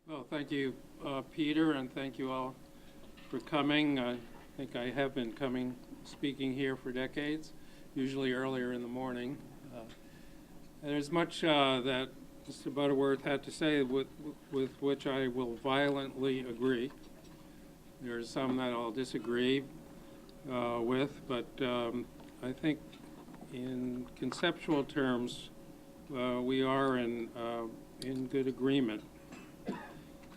Well, thank you, Peter, and thank you all for coming. I think I have been speaking here for decades, usually earlier in the morning. And there's much that Mr. Butterworth had to say with which I will violently agree. There's some that I'll disagree with, but I think in conceptual terms, we are in good agreement.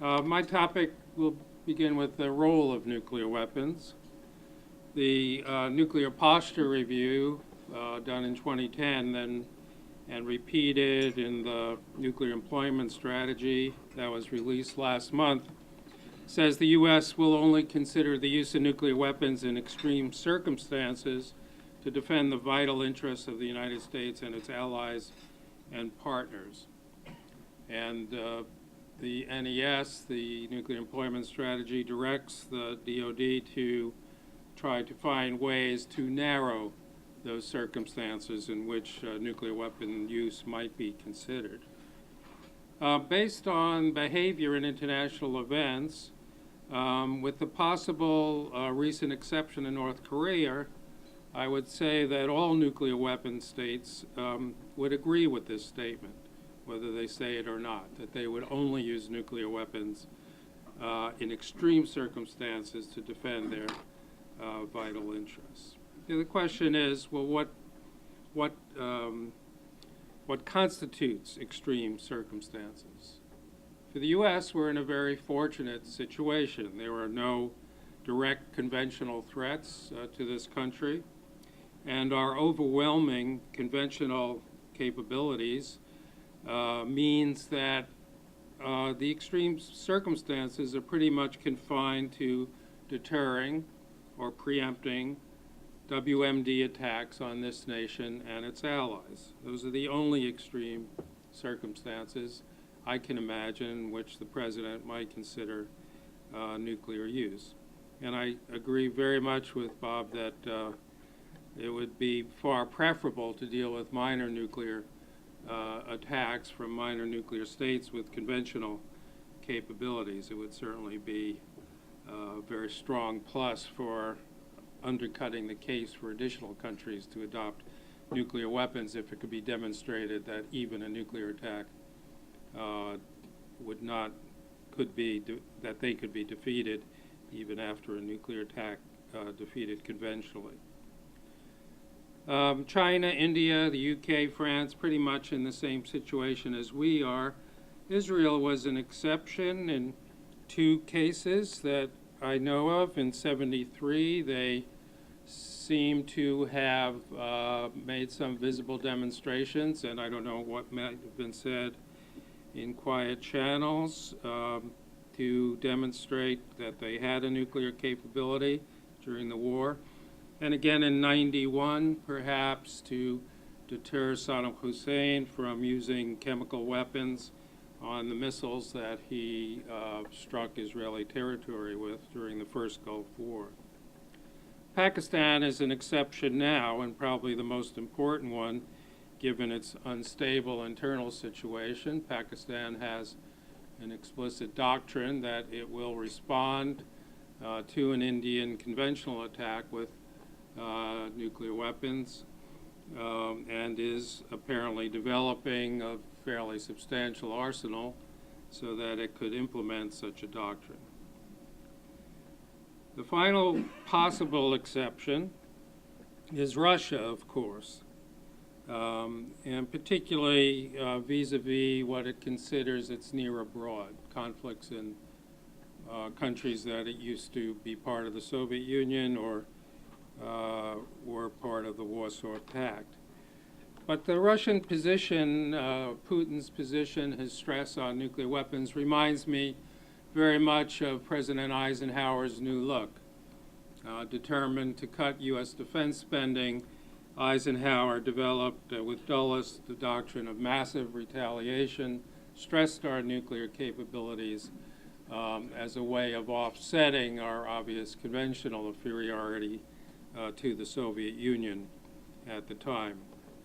My topic will begin with the role of nuclear weapons. The nuclear posture review done in 2010 and repeated in the nuclear employment strategy that was released last month says the U.S. will only consider the use of nuclear weapons in extreme circumstances to defend the vital interests of the United States and its allies and partners. And the NES, the Nuclear Employment Strategy, directs the DoD to try to find ways to narrow those circumstances in which nuclear weapon use might be considered. Based on behavior in international events, with the possible recent exception in North Korea, I would say that all nuclear weapon states would agree with this statement, whether they say it or not, that they would only use nuclear weapons in extreme circumstances to defend their vital interests. The question is, well, what constitutes extreme circumstances? For the U.S., we're in a very fortunate situation. There are no direct conventional threats to this country, and our overwhelming conventional capabilities means that the extreme circumstances are pretty much confined to deterring or preempting WMD attacks on this nation and its allies. Those are the only extreme circumstances I can imagine in which the President might consider nuclear use. And I agree very much with Bob that it would be far preferable to deal with minor nuclear attacks from minor nuclear states with conventional capabilities. It would certainly be a very strong plus for undercutting the case for additional countries to adopt nuclear weapons if it could be demonstrated that even a nuclear attack that they could be defeated even after a nuclear attack defeated conventionally. China, India, the UK, France, pretty much in the same situation as we are. Israel was an exception in two cases that I know of. In '73, they seem to have made some visible demonstrations, and I don't know what might have been said in quiet channels to demonstrate that they had a nuclear capability during the war. And again in '91, perhaps to deter Saddam Hussein from using chemical weapons on the missiles that he struck Israeli territory with during the first Gulf War. Pakistan is an exception now, and probably the most important one, given its unstable internal situation. Pakistan has an explicit doctrine that it will respond to an Indian conventional attack with nuclear weapons, and is apparently developing a fairly substantial arsenal so that it could implement such a doctrine. The final possible exception is Russia, of course, and particularly vis-a-vis what it considers its near abroad, conflicts in countries that it used to be part of the Soviet Union or were part of the Warsaw Pact. But the Russian position, Putin's position, his stress on nuclear weapons reminds me very much of President Eisenhower's new look. Determined to cut U.S. defense spending, Eisenhower developed with Dulles the doctrine of massive retaliation, stressed our nuclear capabilities as a way of offsetting our obvious conventional inferiority to the Soviet Union at the time.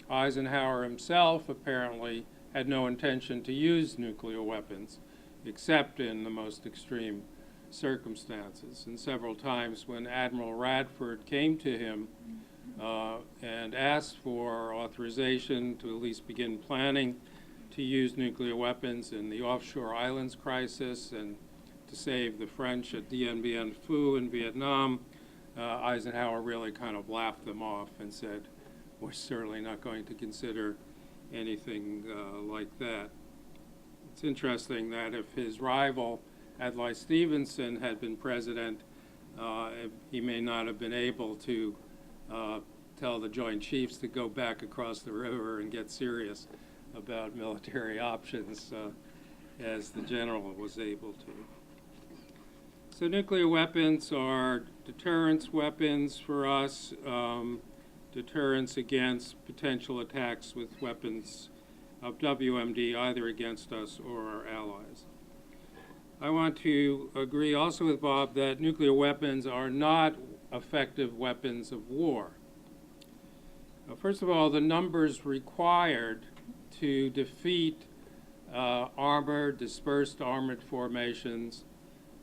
Eisenhower himself apparently had no intention to use nuclear weapons except in the most extreme circumstances. And several times when Admiral Radford came to him and asked for authorization to at least begin planning to use nuclear weapons in the offshore islands crisis and to save the French at Dien Bien Phu in Vietnam, Eisenhower really kind of laughed them off and said, we're certainly not going to consider anything like that. It's interesting that if his rival, Adlai Stevenson, had been president, he may not have been able to tell the Joint Chiefs to go back across the river and get serious about military options as the general was able to. So nuclear weapons are deterrence weapons for us, deterrence against potential attacks with weapons of WMD, either against us or our allies. I want to agree also with Bob that nuclear weapons are not effective weapons of war. First of all, the numbers required to defeat armored, dispersed armored formations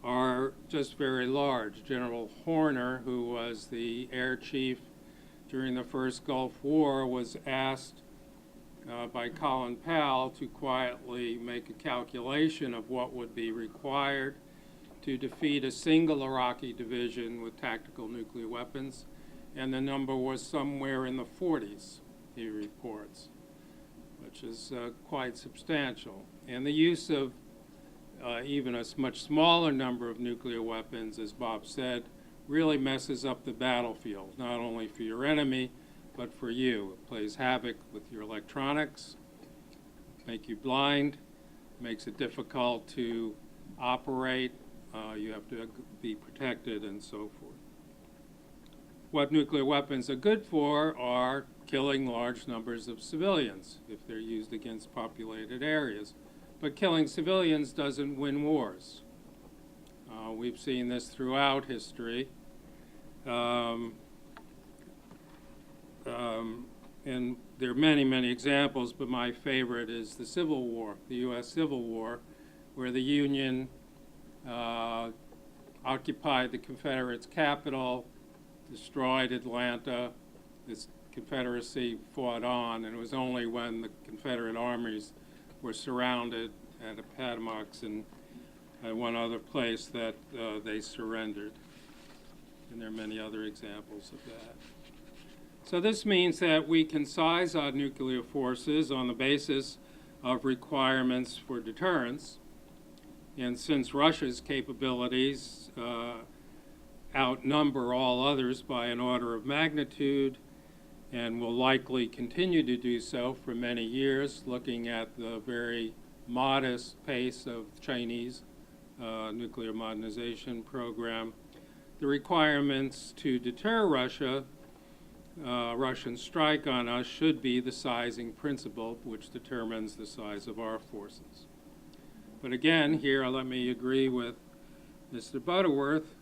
are just very large. General Horner, who was the air chief during the first Gulf War, was asked by Colin Powell to quietly make a calculation of what would be required to defeat a single Iraqi division with tactical nuclear weapons, and the number was somewhere in the 40s, he reports, which is quite substantial. And the use of even a much smaller number of nuclear weapons, as Bob said, really messes up the battlefield, not only for your enemy, but for you. It plays havoc with your electronics, make you blind, makes it difficult to operate, you have to be protected, and so forth. What nuclear weapons are good for are killing large numbers of civilians if they're used against populated areas. But killing civilians doesn't win wars. We've seen this throughout history. And there are many, many examples, but my favorite is the Civil War, the U.S. Civil War, where the Union occupied the Confederates' capital, destroyed Atlanta. This Confederacy fought on, and it was only when the Confederate armies were surrounded at Appomattox and one other place that they surrendered. And there are many other examples of that. So this means that we can size our nuclear forces on the basis of requirements for deterrence. And since Russia's capabilities outnumber all others by an order of magnitude, and will likely continue to do so for many years, looking at the very modest pace of Chinese nuclear modernization program, the requirements to deter Russian strike on us should be the sizing principle, which determines the size of our forces. But again, here let me agree with Mr. Butterworth,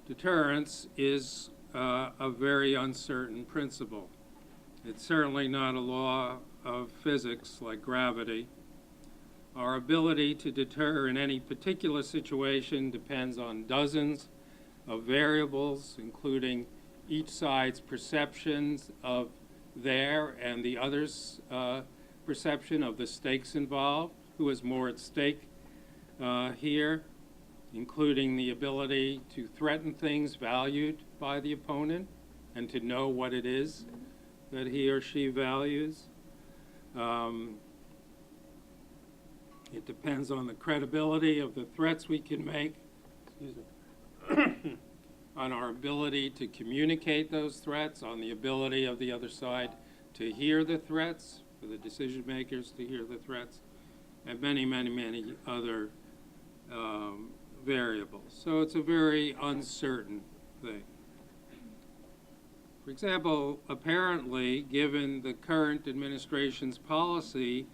deterrence is a very uncertain principle. It's certainly not a law of physics like gravity. Our ability to deter in any particular situation depends on dozens of variables, including each side's perceptions of their and the other's perception of the stakes involved, who is more at stake here, including the ability to threaten things valued by the opponent and to know what it is that he or she values. It depends on the credibility of the threats we can make, on our ability to communicate those threats, on the ability of the other side to hear the threats, for the decision makers to hear the threats, and many, many, many other variables. So it's a very uncertain thing. For example, apparently, given the current administration's policy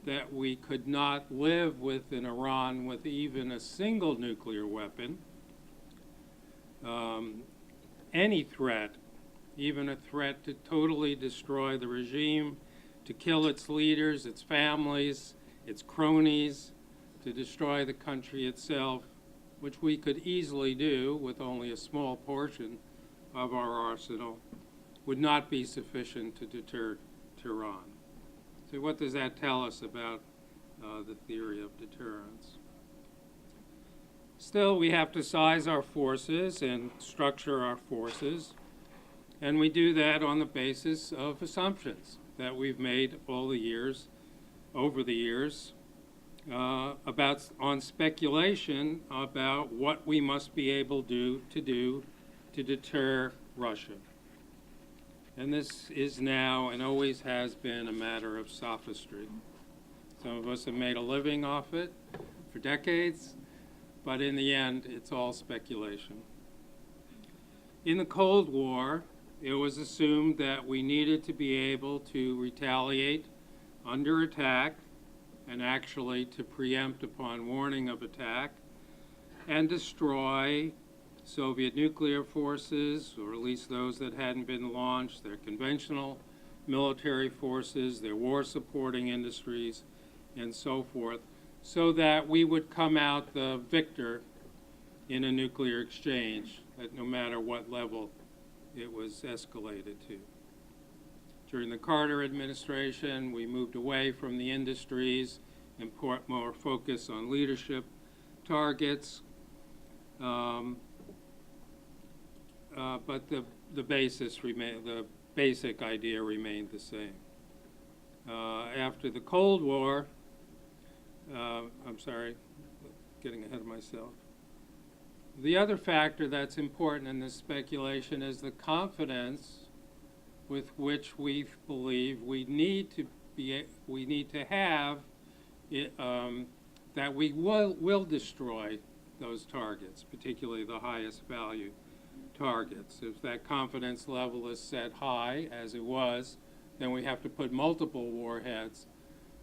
that we could not live with in Iran with even a single nuclear weapon, any threat, even a threat to totally destroy the regime, to kill its leaders, its families, its cronies, to destroy the country itself, which we could easily do with only a small portion of our arsenal, would not be sufficient to deter Tehran. So what does that tell us about the theory of deterrence? Still, we have to size our forces and structure our forces, and we do that on the basis of assumptions that we've made all the years, over the years, on speculation about what we must be able to do to deter Russia. And this is now and always has been a matter of sophistry. Some of us have made a living off it for decades, but in the end, it's all speculation. In the Cold War, it was assumed that we needed to be able to retaliate under attack and actually to preempt upon warning of attack and destroy Soviet nuclear forces, or at least those that hadn't been launched, their conventional military forces, their war-supporting industries, and so forth, so that we would come out the victor in a nuclear exchange at no matter what level it was escalated to. During the Carter administration, we moved away from the industries and put more focus on leadership targets, but the basic idea remained the same. After the Cold War, I'm sorry, getting ahead of myself. The other factor that's important in this speculation is the confidence with which we believe we need to have that we will destroy those targets, particularly the highest value targets. If that confidence level is set high, as it was, then we have to put multiple warheads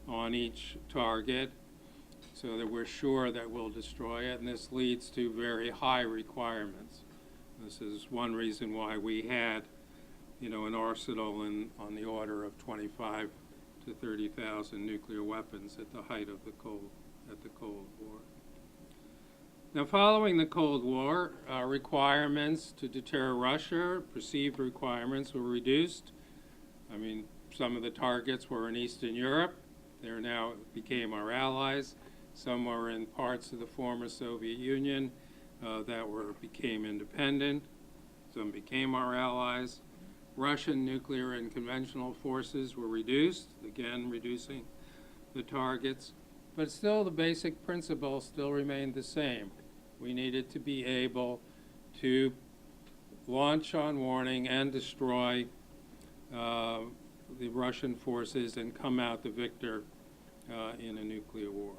on each target so that we're sure that we'll destroy it, and this leads to very high requirements. This is one reason why we had, an arsenal on the order of 25 to 30,000 nuclear weapons at the height of the Cold War. Now, following the Cold War, requirements to deter Russia, perceived requirements, were reduced. I mean, some of the targets were in Eastern Europe. They now became our allies. Some were in parts of the former Soviet Union that became independent. Some became our allies. Russian nuclear and conventional forces were reduced, again reducing the targets. But still, the basic principle still remained the same. We needed to be able to launch on warning and destroy the Russian forces and come out the victor in a nuclear war.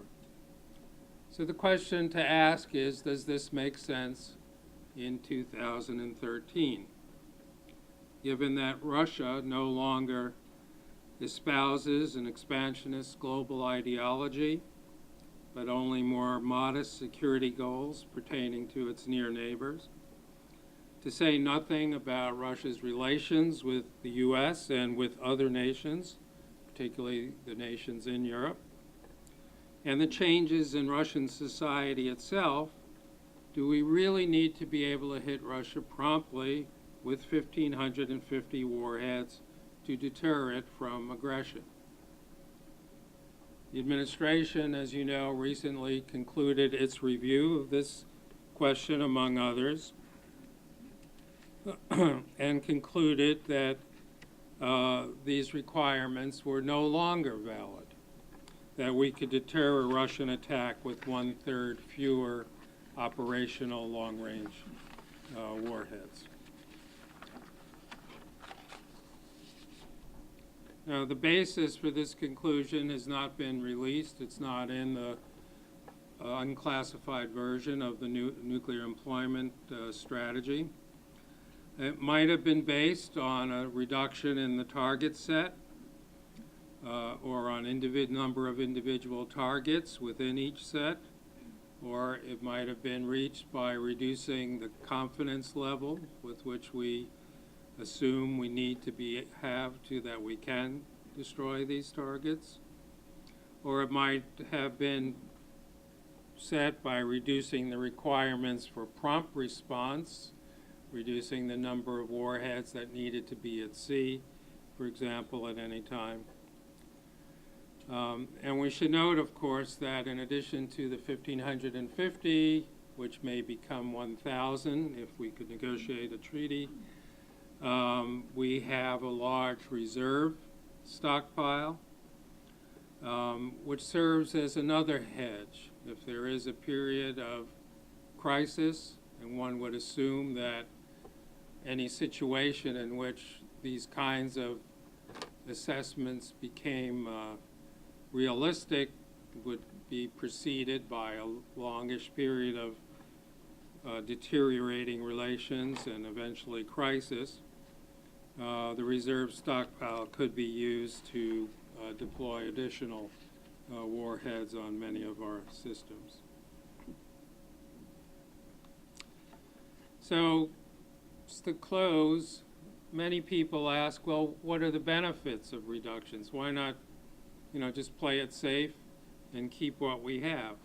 So the question to ask is, does this make sense in 2013? Given that Russia no longer espouses an expansionist global ideology, but only more modest security goals pertaining to its near neighbors, to say nothing about Russia's relations with the U.S. and with other nations, particularly the nations in Europe, and the changes in Russian society itself, do we really need to be able to hit Russia promptly with 1,550 warheads to deter it from aggression? The administration, as you know, recently concluded its review of this question, among others, and concluded that these requirements were no longer valid, that we could deter a Russian attack with 1/3 fewer operational long-range warheads. Now, the basis for this conclusion has not been released. It's not in the unclassified version of the nuclear employment strategy. It might have been based on a reduction in the target set or on number of individual targets within each set, or it might have been reached by reducing the confidence level with which we assume we need to that we can destroy these targets, or it might have been set by reducing the requirements for prompt response, reducing the number of warheads that needed to be at sea, for example, at any time. And we should note, of course, that in addition to the 1,550, which may become 1,000 if we could negotiate a treaty, we have a large reserve stockpile, which serves as another hedge. If there is a period of crisis, and one would assume that any situation in which these kinds of assessments became realistic would be preceded by a longish period of deteriorating relations and eventually crisis. The reserve stockpile could be used to deploy additional warheads on many of our systems. So, just to close, many people ask, well, what are the benefits of reductions? Why not, just play it safe and keep what we have?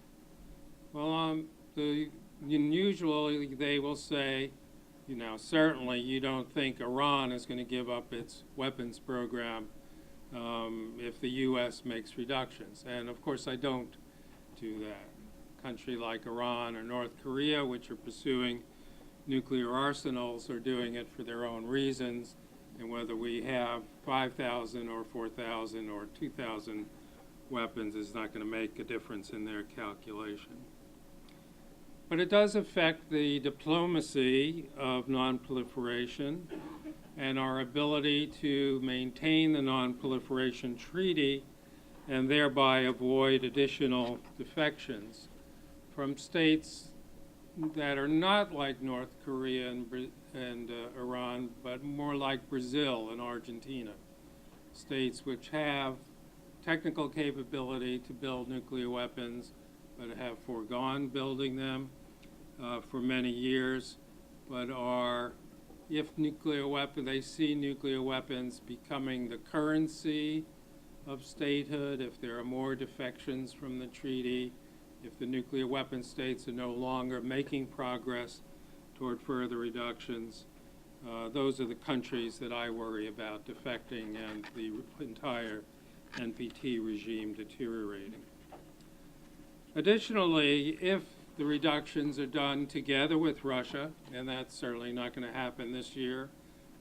Well, usually they will say, certainly you don't think Iran is going to give up its weapons program if the U.S. makes reductions. And of course I don't do that. A country like Iran or North Korea, which are pursuing nuclear arsenals, are doing it for their own reasons, and whether we have 5,000 or 4,000 or 2,000 weapons is not going to make a difference in their calculation. But it does affect the diplomacy of nonproliferation and our ability to maintain the nonproliferation treaty and thereby avoid additional defections from states that are not like North Korea and Iran, but more like Brazil and Argentina, states which have technical capability to build nuclear weapons, but have foregone building them for many years, but are, if they see nuclear weapons becoming the currency of statehood, if there are more defections from the treaty, if the nuclear weapon states are no longer making progress toward further reductions, those are the countries that I worry about defecting and the entire NPT regime deteriorating. Additionally, if the reductions are done together with Russia, and that's certainly not going to happen this year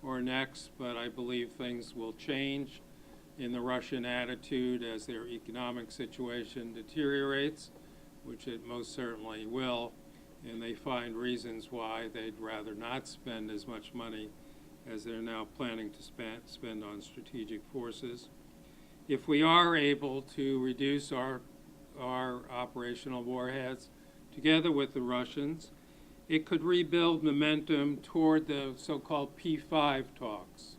or next, but I believe things will change in the Russian attitude as their economic situation deteriorates, which it most certainly will, and they find reasons why they'd rather not spend as much money as they're now planning to spend on strategic forces. If we are able to reduce our operational warheads together with the Russians, it could rebuild momentum toward the so-called P5 talks.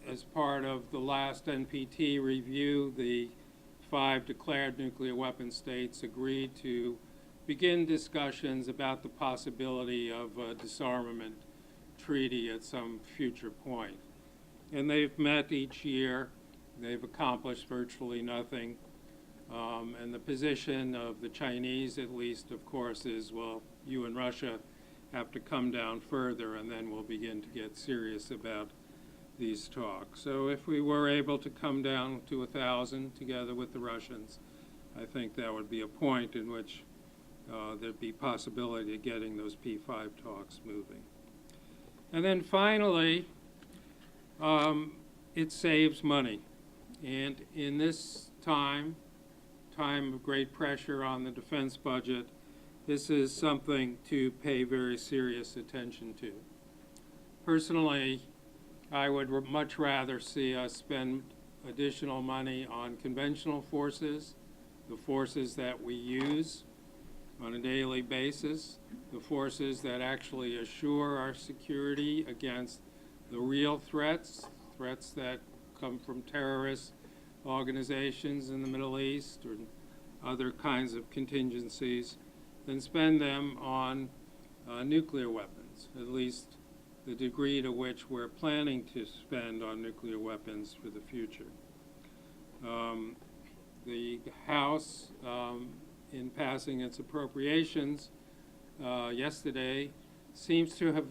As part of the last NPT review, the 5 declared nuclear weapon states agreed to begin discussions about the possibility of a disarmament treaty at some future point. And they've met each year. They've accomplished virtually nothing. And the position of the Chinese, at least, of course, is, well, you and Russia have to come down further, and then we'll begin to get serious about these talks. So if we were able to come down to 1,000 together with the Russians, I think that would be a point in which there'd be possibility of getting those P5 talks moving. And then finally, it saves money. And in this time of great pressure on the defense budget, this is something to pay very serious attention to. Personally, I would much rather see us spend additional money on conventional forces, the forces that we use on a daily basis, the forces that actually assure our security against the real threats that come from terrorist organizations in the Middle East or other kinds of contingencies, than spend them on nuclear weapons, at least the degree to which we're planning to spend on nuclear weapons for the future. The House in passing its appropriations yesterday, seems to have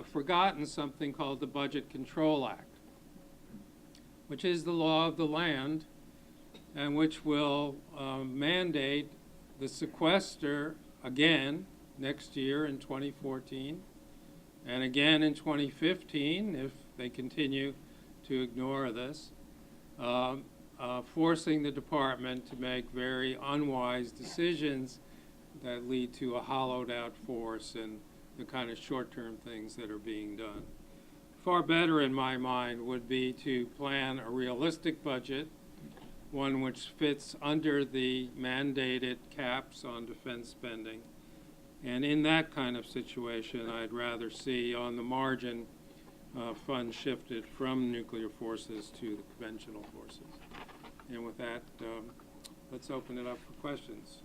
forgotten something called the Budget Control Act, which is the law of the land and which will mandate the sequester again next year in 2014 and again in 2015 if they continue to ignore this, forcing the department to make very unwise decisions that lead to a hollowed out force and the kind of short-term things that are being done. Far better in my mind would be to plan a realistic budget, one which fits under the mandated caps on defense spending. And in that kind of situation, I'd rather see on the margin funds shifted from nuclear forces to the conventional forces. And with that, let's open it up for questions.